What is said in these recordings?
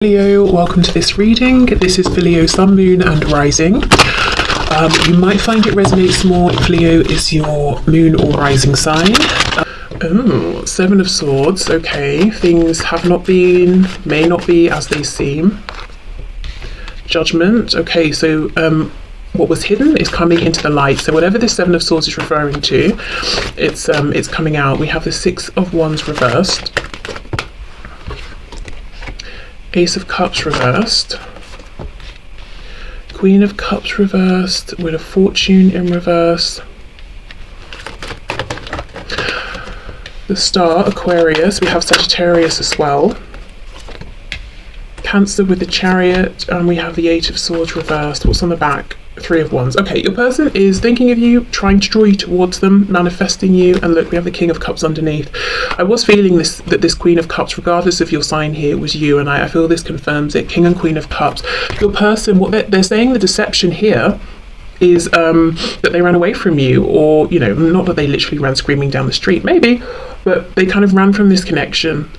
Leo, welcome to this reading. This is for Leo, Sun, Moon and Rising. You might find it resonates more if Leo is your moon or rising sign. Seven of Swords. Okay, things may not be as they seem. Judgment. Okay, so what was hidden is coming into the light. So whatever this Seven of Swords is referring to, it's coming out. We have the Six of Wands reversed. Ace of Cups reversed, Queen of Cups reversed, with a Fortune in reverse, the Star, Aquarius, we have Sagittarius as well, Cancer with the Chariot, and we have the Eight of Swords reversed. What's on the back? Three of Wands. Okay, your person is thinking of you, trying to draw you towards them, manifesting you, and look, we have the King of Cups underneath. I was feeling that this Queen of Cups, regardless of your sign here, was you, and I feel this confirms it. King and Queen of Cups. Your person, what they're saying, the deception here is that they ran away from you, or, you know, not that they literally ran screaming down the street, maybe, but they kind of ran from this connection.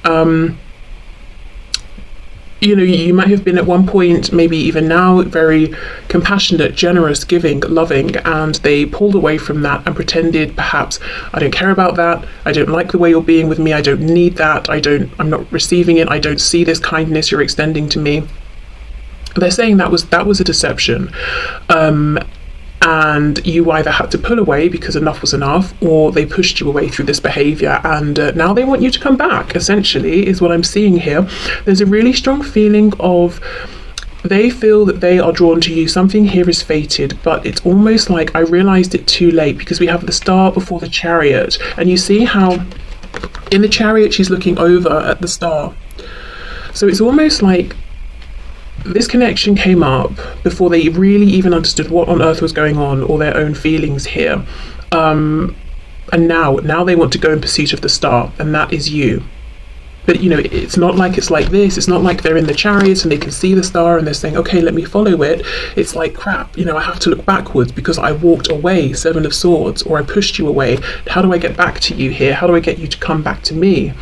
You know, you might have been at one point, maybe even now, very compassionate, generous, giving, loving, and they pulled away from that and pretended, perhaps, I don't care about that, I don't like the way you're being with me, I don't need that, I'm not receiving it, I don't see this kindness you're extending to me. They're saying that was a deception. And you either had to pull away because enough was enough, or they pushed you away through this behavior, and now they want you to come back, essentially, is what I'm seeing here. There's a really strong feeling of they feel that they are drawn to you. Something here is fated, but it's almost like I realized it too late, because we have the Star before the Chariot, and you see how in the Chariot she's looking over at the Star. So it's almost like this connection came up before they really even understood what on earth was going on, or their own feelings here. And now they want to go in pursuit of the Star, and that is you. But, you know, it's not like it's like this. It's not like they're in the Chariot and they can see the Star and they're saying, okay, let me follow it. It's like, crap, you know, I have to look backwards because I walked away, Seven of Swords, or I pushed you away. How do I get back to you here? How do I get you to come back to me?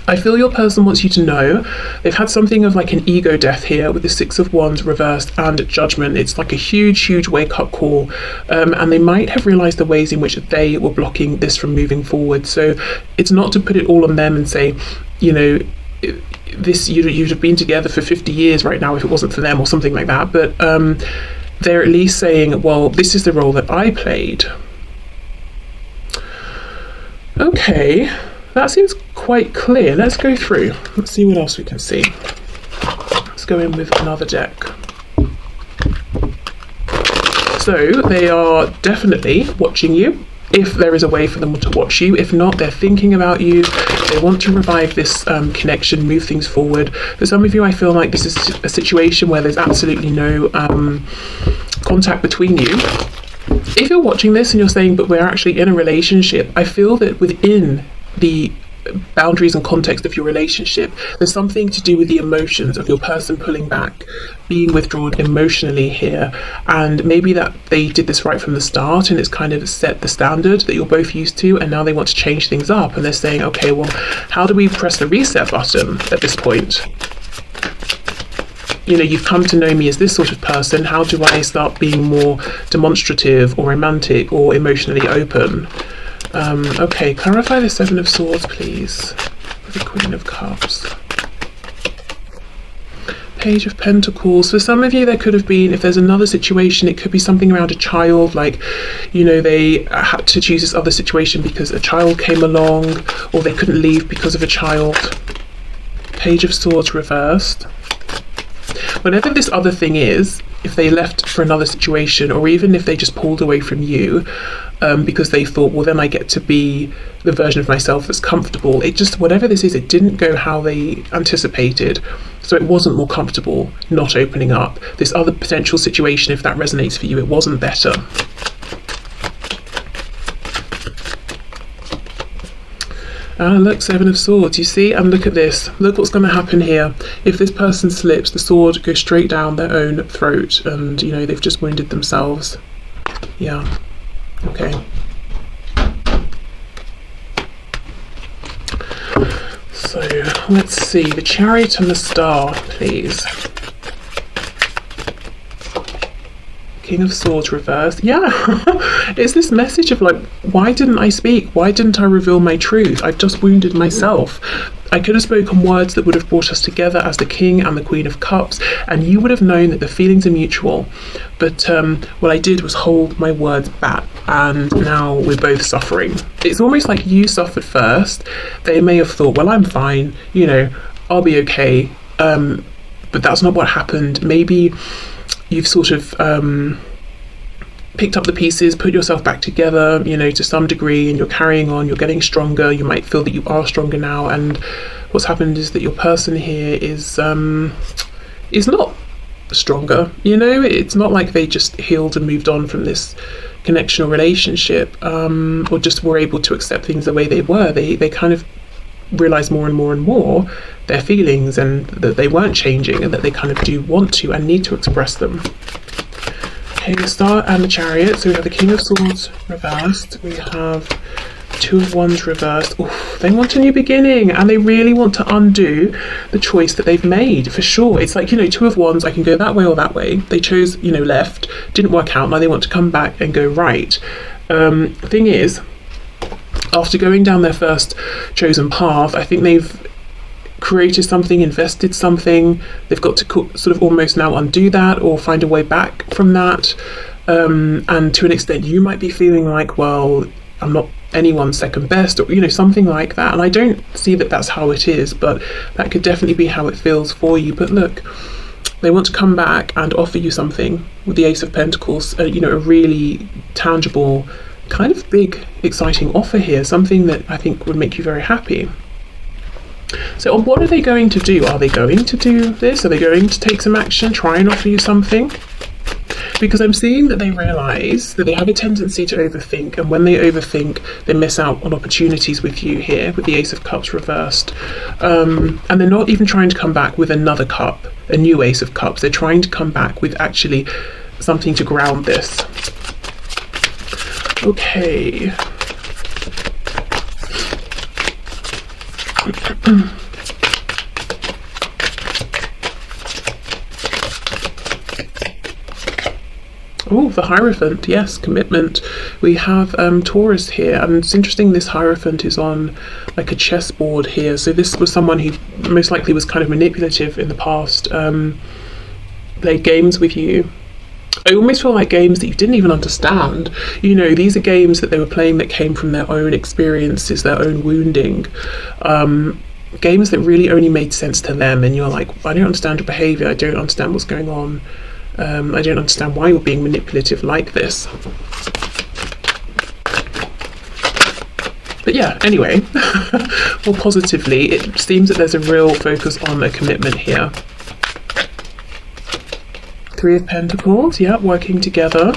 I feel your person wants you to know they've had something of like an ego death here with the Six of Wands reversed and Judgment. It's like a huge wake-up call, and they might have realized the ways in which they were blocking this from moving forward. So it's not to put it all on them and say, you know, this you'd have been together for 50 years right now if it wasn't for them, or something like that. But they're at least saying, well, this is the role that I played. Okay, that seems quite clear. Let's go through. Let's see what else we can see. Let's go in with another deck. So they are definitely watching you, if there is a way for them to watch you. If not, they're thinking about you. They want to revive this connection, move things forward. For some of you, I feel like this is a situation where there's absolutely no contact between you. If you're watching this and you're saying, but we're actually in a relationship, I feel that within the boundaries and context of your relationship, there's something to do with the emotions of your person pulling back, being withdrawn emotionally here, and maybe that they did this right from the start and it's kind of set the standard that you're both used to, and now they want to change things up, and they're saying, okay, well, how do we press the reset button at this point? You know, you've come to know me as this sort of person. How do I start being more demonstrative or romantic or emotionally open? Okay, clarify the Seven of Swords, please, with the Queen of Cups. Page of Pentacles. For some of you, there could have been, if there's another situation, it could be something around a child, like, you know, they had to choose this other situation because a child came along, or they couldn't leave because of a child. Page of Swords reversed. Whatever this other thing is, if they left for another situation, or even if they just pulled away from you because they thought, well, then I get to be the version of myself that's comfortable. It just, whatever this is, it didn't go how they anticipated. So it wasn't more comfortable not opening up. This other potential situation, if that resonates for you, it wasn't better. Look, Seven of Swords, you see? And look at this. Look what's going to happen here. If this person slips, the sword goes straight down their own throat, and, you know, they've just wounded themselves. Yeah. Okay. So let's see, the Chariot and the Star, please. King of Swords reversed. Yeah, it's this message of like, why didn't I speak? Why didn't I reveal my truth? I've just wounded myself. I could have spoken words that would have brought us together as the King and the Queen of Cups, and you would have known that the feelings are mutual. But what I did was hold my words back, and now we're both suffering. It's almost like you suffered first. They may have thought, well, I'm fine, you know, I'll be okay. But that's not what happened. Maybe you've sort of picked up the pieces, put yourself back together, you know, to some degree, and you're carrying on, you're getting stronger. You might feel that you are stronger now, and what's happened is that your person here is not stronger, you know. It's not like they just healed and moved on from this connection or relationship, or just were able to accept things the way they were. They kind of realize more and more and more their feelings, and that they weren't changing, and that they kind of do want to and need to express them. Okay, the Star and the Chariot. So we have the King of Swords reversed. We have Two of Wands reversed. Oof, they want a new beginning, and they really want to undo the choice that they've made, for sure. It's like, you know, Two of Wands, I can go that way or that way. They chose, you know, left, didn't work out. Now they want to come back and go right. Thing is, after going down their first chosen path, I think they've created something, invested something. They've got to sort of almost now undo that or find a way back from that. And to an extent, you might be feeling like, well, I'm not anyone's second best, or, you know, something like that. And I don't see that that's how it is, but that could definitely be how it feels for you. But look, they want to come back and offer you something with the Ace of Pentacles, you know, a really tangible, kind of big, exciting offer here, something that I think would make you very happy. So what are they going to do? Are they going to do this? Are they going to take some action, try and offer you something? Because I'm seeing that they realise that they have a tendency to overthink, and when they overthink, they miss out on opportunities with you here, with the Ace of Cups reversed. And they're not even trying to come back with another cup, a new Ace of Cups. They're trying to come back with actually something to ground this. Okay. Oh, the Hierophant, yes, commitment. We have Taurus here, and it's interesting this Hierophant is on like a chessboard here. So this was someone who most likely was kind of manipulative in the past, played games with you. I almost feel like games that you didn't even understand. You know, these are games that they were playing that came from their own experiences, their own wounding. Games that really only made sense to them, and you're like, I don't understand your behaviour, I don't understand what's going on. I don't understand why you're being manipulative like this. But yeah, anyway, more positively, it seems that there's a real focus on a commitment here. Three of Pentacles, yeah, working together.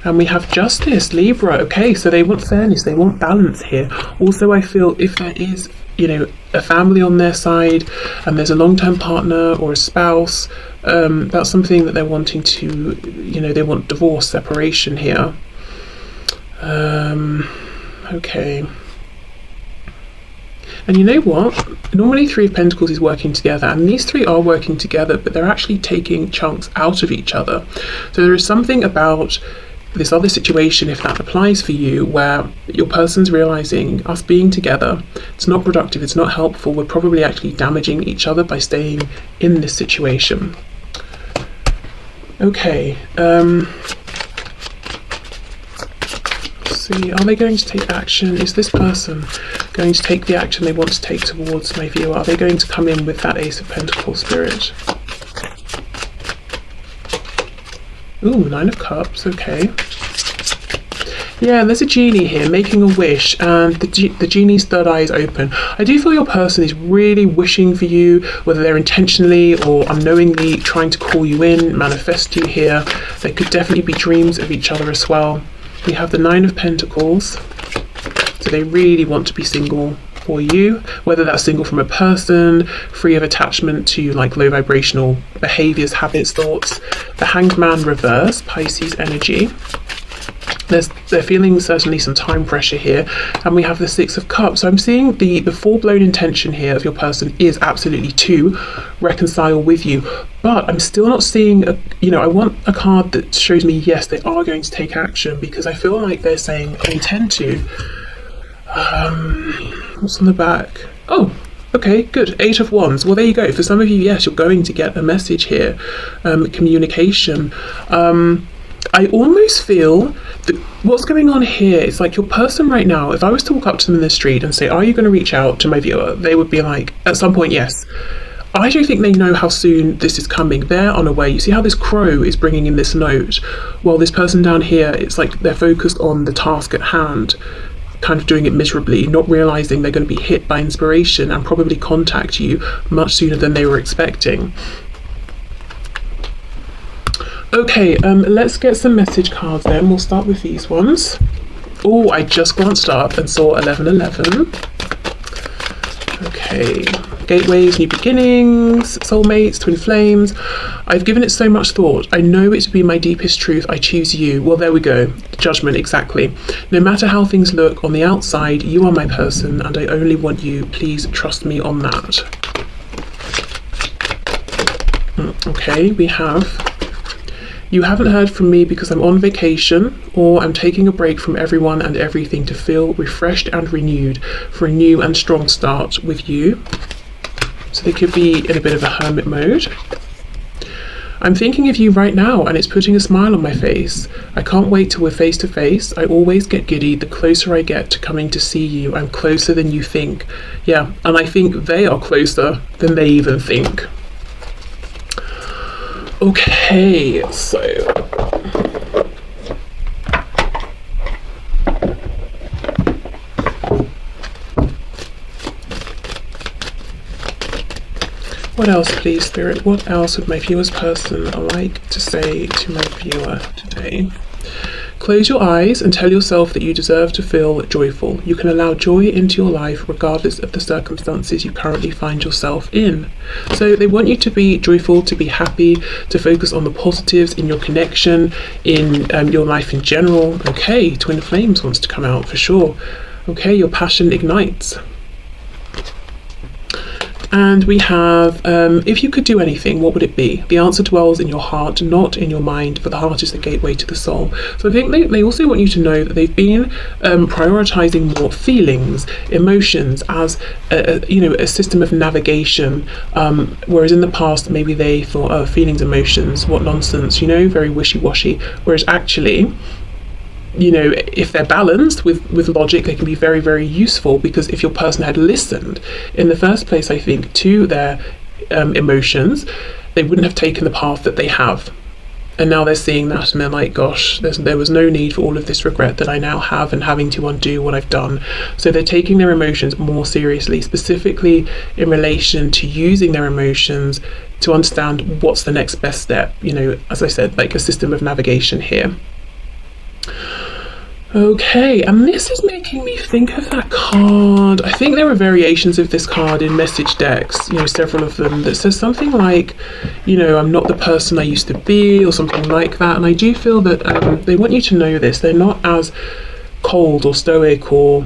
And we have Justice, Libra. Okay, so they want fairness, they want balance here. Also, I feel if there is, you know, a family on their side, and there's a long-term partner or a spouse, that's something that they're wanting to, you know, they want divorce, separation here. Okay. And you know what? Normally Three of Pentacles is working together, and these three are working together, but they're actually taking chunks out of each other. So there is something about this other situation, if that applies for you, where your person's realizing us being together, it's not productive, it's not helpful, we're probably actually damaging each other by staying in this situation. Okay, see, are they going to take action? Is this person going to take the action they want to take towards my viewer? Are they going to come in with that Ace of Pentacles spirit? Ooh, Nine of Cups, okay. Yeah, there's a genie here making a wish, and the genie's third eye is open. I do feel your person is really wishing for you, whether they're intentionally or unknowingly trying to call you in, manifest you here. There could definitely be dreams of each other as well. We have the Nine of Pentacles, so they really want to be single for you, whether that's single from a person, free of attachment to like low vibrational behaviors, habits, thoughts. The Hanged Man reverse, Pisces energy. They're feeling certainly some time pressure here, and we have the Six of Cups. So I'm seeing the full-blown intention here of your person is absolutely to reconcile with you, but I'm still not seeing I want a card that shows me yes, they are going to take action, because I feel like they're saying I intend to. What's on the back? Oh, okay, good. Eight of Wands. Well, there you go. For some of you, yes, you're going to get a message here. Communication. I almost feel that what's going on here is like your person right now, if I was to walk up to them in the street and say, are you going to reach out to my viewer? They would be like, at some point, yes. I don't think they know how soon this is coming. They're unaware. You see how this crow is bringing in this note? While this person down here, it's like they're focused on the task at hand, kind of doing it miserably, not realizing they're going to be hit by inspiration and probably contact you much sooner than they were expecting. Okay, let's get some message cards then. We'll start with these ones. Oh, I just glanced up and saw 1111. Okay, gateways, new beginnings, soulmates, twin flames. I've given it so much thought. I know it to be my deepest truth. I choose you. Well, there we go. Judgment, exactly. No matter how things look on the outside, you are my person, and I only want you. Please trust me on that. Okay, we have... You haven't heard from me because I'm on vacation, or I'm taking a break from everyone and everything to feel refreshed and renewed for a new and strong start with you. So they could be in a bit of a hermit mode. I'm thinking of you right now and it's putting a smile on my face. I can't wait till we're face to face. I always get giddy the closer I get to coming to see you. I'm closer than you think. Yeah, and I think they are closer than they even think. Okay, so what else, please, Spirit? What else would my viewer's person like to say to my viewer today? Close your eyes and tell yourself that you deserve to feel joyful. You can allow joy into your life regardless of the circumstances you currently find yourself in. So they want you to be joyful, to be happy, to focus on the positives in your connection, in your life in general. Okay, twin flames wants to come out for sure. Okay, your passion ignites. And we have, if you could do anything, what would it be? The answer dwells in your heart, not in your mind, for the heart is the gateway to the soul. So I think they also want you to know that they've been prioritizing more feelings, emotions as a system of navigation, whereas in the past maybe they thought, oh, feelings, emotions, what nonsense, very wishy-washy, whereas actually, if they're balanced with logic, they can be very, very useful, because if your person had listened in the first place, I think, to their emotions, they wouldn't have taken the path that they have. And now they're seeing that and they're like, gosh, there was no need for all of this regret that I now have and having to undo what I've done. So they're taking their emotions more seriously, specifically in relation to using their emotions to understand what's the next best step. As I said, like a system of navigation here. Okay, and this is making me think of that card. I think there are variations of this card in message decks, several of them, that says something like, I'm not the person I used to be, or something like that. And I do feel that they want you to know this. They're not as cold or stoic or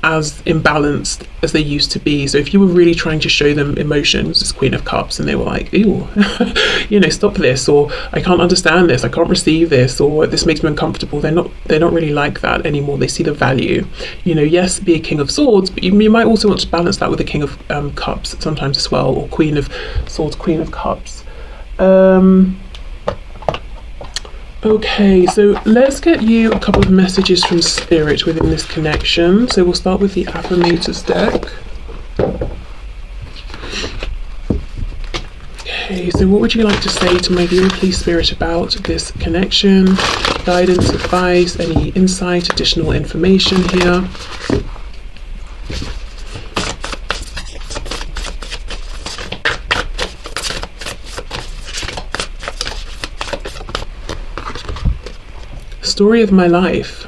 as imbalanced as they used to be. So if you were really trying to show them emotions as Queen of Cups and they were like, ew, stop this, or I can't understand this, I can't receive this, or this makes me uncomfortable, they're not really like that anymore. They see the value. Yes, be a King of Swords, but you might also want to balance that with a King of Cups sometimes as well, or Queen of Swords, Queen of Cups. Okay, so let's get you a couple of messages from Spirit within this connection. So we'll start with the Affirmators deck. Okay, so what would you like to say to my viewer, please, Spirit, about this connection? Guidance, advice, any insight, additional information here? Story of my life.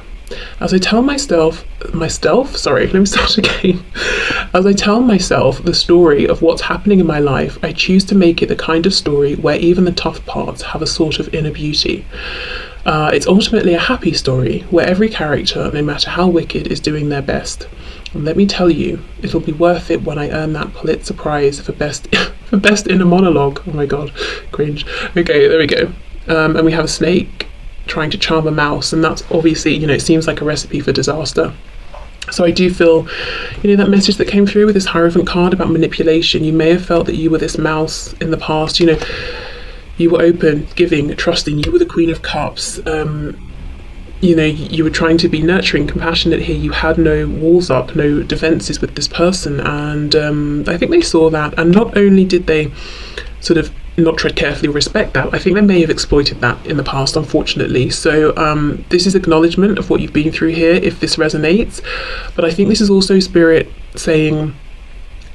As I tell myself, let me start again. As I tell myself the story of what's happening in my life, I choose to make it the kind of story where even the tough parts have a sort of inner beauty. It's ultimately a happy story where every character, no matter how wicked, is doing their best. And let me tell you, it'll be worth it when I earn that Pulitzer Prize for best for best inner monologue. Oh my god, cringe. Okay, there we go. And we have a snake trying to charm a mouse, and that's obviously, it seems like a recipe for disaster. So I do feel, that message that came through with this Hierophant card about manipulation. You may have felt that you were this mouse in the past. You were open, giving, trusting. You were the Queen of Cups. You were trying to be nurturing, compassionate here. You had no walls up, no defenses with this person. And I think they saw that. And not only did they sort of not tread carefully or respect that, I think they may have exploited that in the past, unfortunately. So this is acknowledgement of what you've been through here, if this resonates. But I think this is also Spirit saying,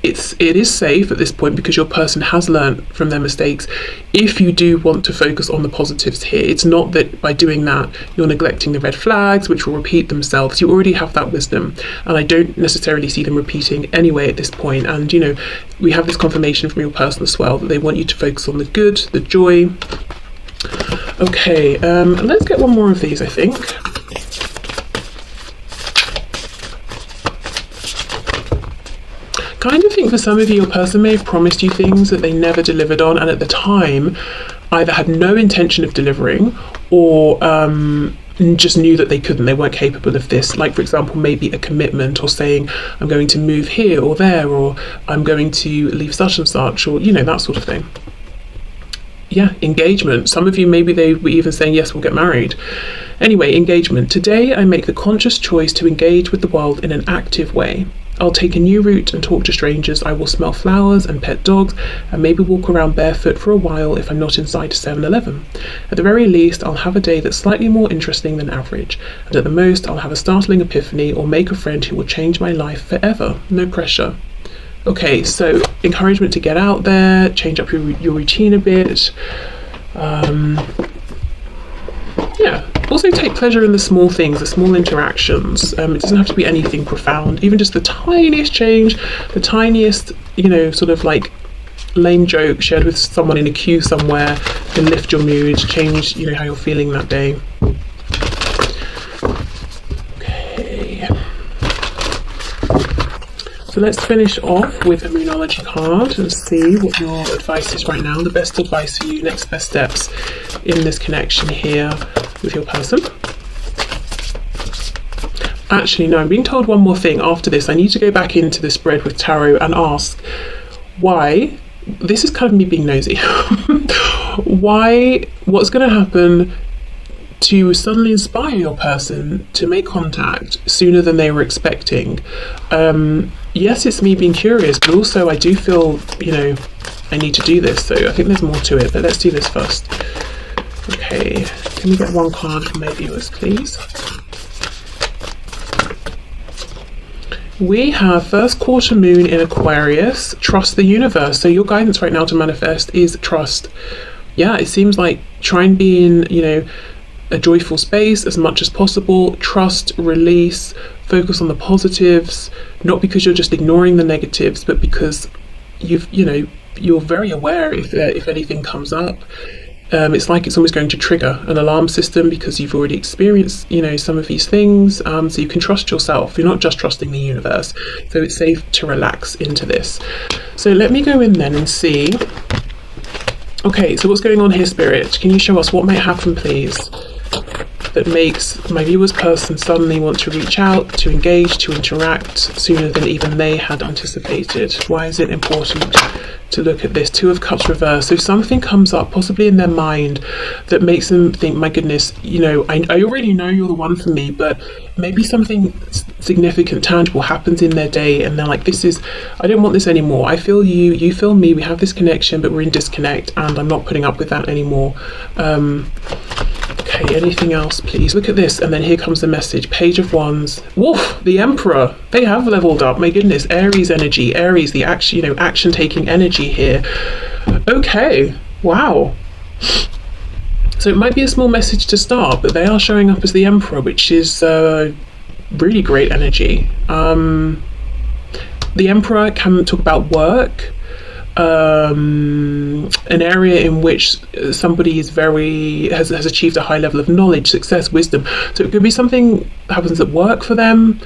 it is safe at this point because your person has learned from their mistakes. If you do want to focus on the positives here, it's not that by doing that you're neglecting the red flags, which will repeat themselves. You already have that wisdom, and I don't necessarily see them repeating anyway at this point. And we have this confirmation from your person as well that they want you to focus on the good, the joy. Okay, let's get one more of these, I think. Kind of think for some of you, your person may have promised you things that they never delivered on, and at the time either had no intention of delivering or just knew that they couldn't, they weren't capable of this. Like, for example, maybe a commitment, or saying I'm going to move here or there, or I'm going to leave such and such, or that sort of thing. Yeah, engagement. Some of you, maybe they were even saying, yes, we'll get married. Anyway, engagement. Today I make the conscious choice to engage with the world in an active way. I'll take a new route and talk to strangers. I will smell flowers and pet dogs, and maybe walk around barefoot for a while if I'm not inside 7-Eleven. At the very least, I'll have a day that's slightly more interesting than average, and at the most, I'll have a startling epiphany or make a friend who will change my life forever. No pressure. Okay, so encouragement to get out there, change up your routine a bit. Yeah. Also take pleasure in the small things, the small interactions. It doesn't have to be anything profound. Even just the tiniest change, the tiniest, sort of like lame joke shared with someone in a queue somewhere can lift your mood, change, how you're feeling that day. Okay. So let's finish off with a Moonology card and see what your advice is right now. The best advice for you, next best steps in this connection here with your person. Actually, no, I'm being told one more thing after this. I need to go back into the spread with tarot and ask why, this is kind of me being nosy, what's going to happen to suddenly inspire your person to make contact sooner than they were expecting. Yes, it's me being curious, but also I do feel, I need to do this. So I think there's more to it, but let's do this first. Okay, can we get one card from my viewers, please? We have first quarter moon in Aquarius. Trust the universe. So your guidance right now to manifest is trust. Yeah, it seems like try and be in, a joyful space as much as possible. Trust, release, focus on the positives, not because you're just ignoring the negatives, but because you're very aware if anything comes up. It's like it's almost going to trigger an alarm system because you've already experienced, some of these things. So you can trust yourself. You're not just trusting the universe. So it's safe to relax into this. So let me go in then and see. Okay, so what's going on here, Spirit? Can you show us what might happen, please, that makes my viewer's person suddenly want to reach out, to engage, to interact sooner than even they had anticipated? Why is it important to look at this? Two of Cups reversed. So something comes up possibly in their mind that makes them think, my goodness, I already know you're the one for me, but maybe something significant, tangible happens in their day and they're like, I don't want this anymore. I feel you feel me, we have this connection, but we're in disconnect and I'm not putting up with that anymore. Okay, anything else, please? Look at this, and then here comes the message. Page of Wands. Woof! The Emperor. They have leveled up. My goodness, Aries energy. Aries, the action, action-taking energy here. Okay. Wow. So it might be a small message to start, but they are showing up as the Emperor, which is really great energy. The Emperor can talk about work. an area in which somebody is has achieved a high level of knowledge, success, wisdom. So it could be something that happens at work for them.